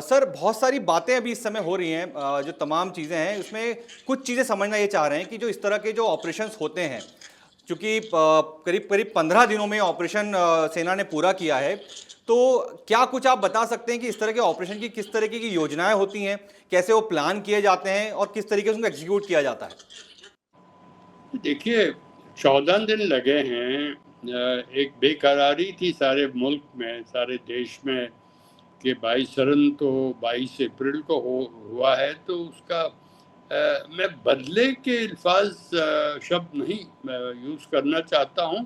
Sir बहुत सारी बातें अभी इस समय हो रही हैं, जो तमाम चीज़ें हैं उसमें कुछ चीज़ें समझना ये चाह रहे हैं कि जो इस तरह के जो ऑपरेशंस होते हैं, चूंकि करीब करीब 15 दिनों में ऑपरेशन सेना ने पूरा किया है, तो क्या कुछ आप बता सकते हैं कि इस तरह के ऑपरेशन की किस तरीके की योजनाएं होती हैं, कैसे वो प्लान किए जाते हैं और किस तरीके से उनको एग्जीक्यूट किया जाता है? देखिए, 14 दिन लगे हैं। एक बेकरारी थी सारे मुल्क में, सारे देश में कि 22 रन तो 22 अप्रैल को हुआ है, तो उसका मैं बदले के अल्फाज शब्द नहीं यूज़ करना चाहता हूँ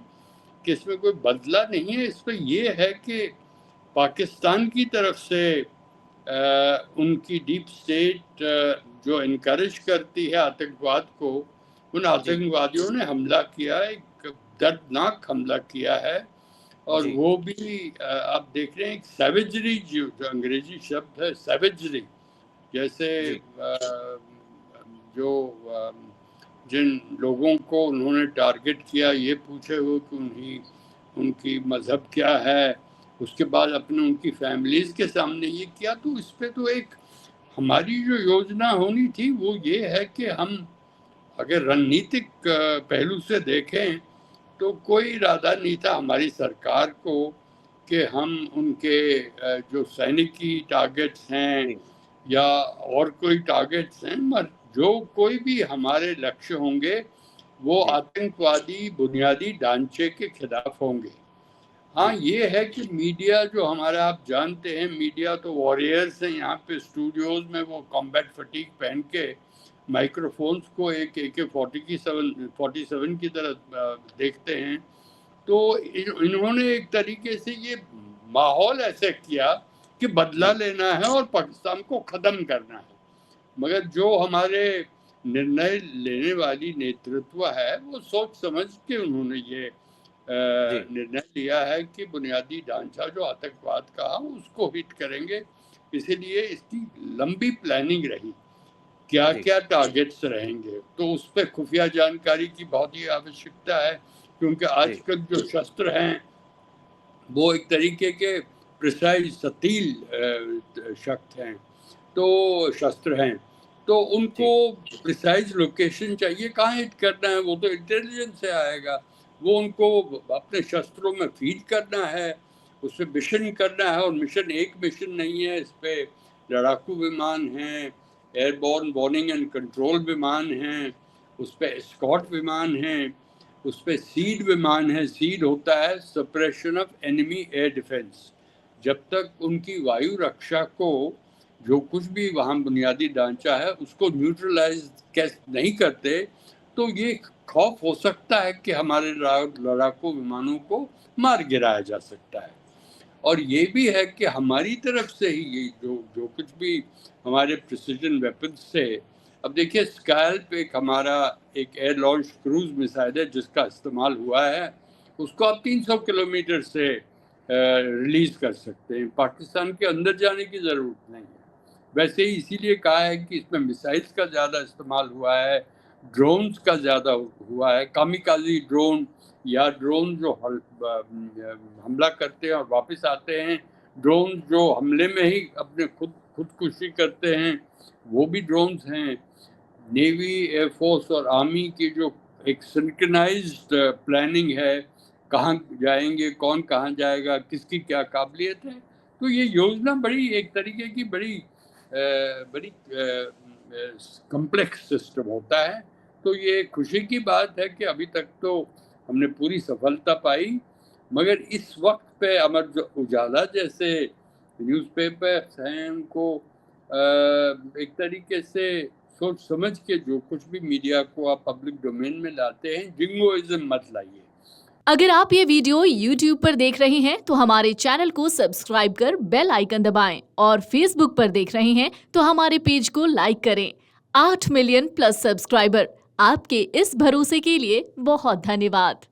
कि इसमें कोई बदला नहीं है। इसमें ये है कि पाकिस्तान की तरफ से उनकी डीप स्टेट जो इनकरेज करती है आतंकवाद को, उन जी। आतंकवादियों ने हमला किया, एक दर्दनाक हमला किया है। और जी। वो भी आप देख रहे हैं एक सैवेजरी, जो अंग्रेजी शब्द है सैवेजरी, जैसे जी। जो जिन लोगों को उन्होंने टारगेट किया ये पूछे हुए कि उनकी मज़हब क्या है, उसके बाद अपने उनकी फैमिलीज़ के सामने ये किया, तो इस पे तो एक हमारी जो योजना होनी थी वो ये है कि हम अगर रणनीतिक पहलू से देखें तो कोई इरादा नहीं था हमारी सरकार को कि हम उनके जो सैनिकी टारगेट्स हैं जी। या और कोई टारगेट्स हैं, मगर जो कोई भी हमारे लक्ष्य होंगे वो जी। आतंकवादी बुनियादी ढांचे के खिलाफ होंगे। हाँ, जी। ये है कि मीडिया जो हमारा, आप जानते हैं मीडिया तो वॉरियर्स हैं यहाँ पे स्टूडियोज़ में, वो कॉम्बैट फटीग पहन के माइक्रोफोन्स को एक AK-47 की तरह देखते हैं। तो इन्होंने एक तरीके से ये माहौल ऐसे किया कि बदला जी। लेना है और पाकिस्तान को ख़त्म करना है। मगर जो हमारे निर्णय लेने वाली नेतृत्व है वो सोच समझ के उन्होंने ये जी। निर्णय लिया है कि बुनियादी ढांचा जो आतंकवाद का उसको हिट करेंगे। इसीलिए इसकी लंबी प्लानिंग रही, क्या जी। क्या टारगेट्स रहेंगे, तो उस पर खुफिया जानकारी की बहुत ही आवश्यकता है, क्योंकि जी। आजकल जो शस्त्र हैं वो एक तरीके के प्रिसाइज सटील शस्त्र हैं, तो शस्त्र हैं, तो उनको जी। प्रिसाइज लोकेशन चाहिए कहाँ हिट करना है, वो तो इंटेलिजेंस से आएगा। वो उनको अपने शस्त्रों में फीड करना है, उससे मिशन करना है, और मिशन एक मिशन नहीं है, इस पे लड़ाकू विमान हैं, एयरबॉर्न वार्निंग एंड कंट्रोल विमान हैं, उस पे एस्कॉर्ट विमान हैं, उस पे सीड विमान है। सीड होता है suppression of enemy air defence. जब तक उनकी वायु रक्षा को, जो कुछ भी वहाँ बुनियादी ढांचा है उसको न्यूट्रलाइज नहीं करते, तो ये खौफ हो सकता है कि हमारे लड़ाकू विमानों को मार गिराया जा सकता है। और ये भी है कि हमारी तरफ से ही ये जो जो कुछ भी हमारे प्रिसिजन वेपन्स से, अब देखिए स्कैल्प एक हमारा एक एयर लॉन्च क्रूज मिसाइल है जिसका इस्तेमाल हुआ है, उसको आप 300 किलोमीटर से रिलीज कर सकते हैं, पाकिस्तान के अंदर जाने की ज़रूरत नहीं है। वैसे ही इसीलिए कहा है कि इसमें मिसाइल्स का ज़्यादा इस्तेमाल हुआ है, ड्रोन्स का ज़्यादा हुआ है, कामिकाज़ी ड्रोन या ड्रोन जो हमला करते हैं और वापस आते हैं, ड्रोन जो हमले में ही अपने खुदकुशी करते हैं, वो भी ड्रोन्स हैं। नेवी, एयरफोर्स और आर्मी की जो एक सिंक्रोनाइज्ड प्लानिंग है, कहाँ जाएंगे, कौन कहाँ जाएगा, किसकी क्या काबिलियत है, तो ये योजना बड़ी एक तरीके की बड़ी कॉम्प्लेक्स सिस्टम होता है। तो ये खुशी की बात है कि अभी तक तो हमने पूरी सफलता पाई, मगर इस वक्त पे अमर उजाला जैसे न्यूज़पेपर्स हैं उनको एक तरीके से सोच समझ के जो कुछ भी मीडिया को आप पब्लिक डोमेन में लाते हैं, जिंगोइज्म मत लाइए। अगर आप ये वीडियो YouTube पर देख रहे हैं तो हमारे चैनल को सब्सक्राइब कर बेल आइकन दबाएं और Facebook पर देख रहे हैं तो हमारे पेज को लाइक करें। 8 मिलियन प्लस सब्सक्राइबर, आपके इस भरोसे के लिए बहुत धन्यवाद।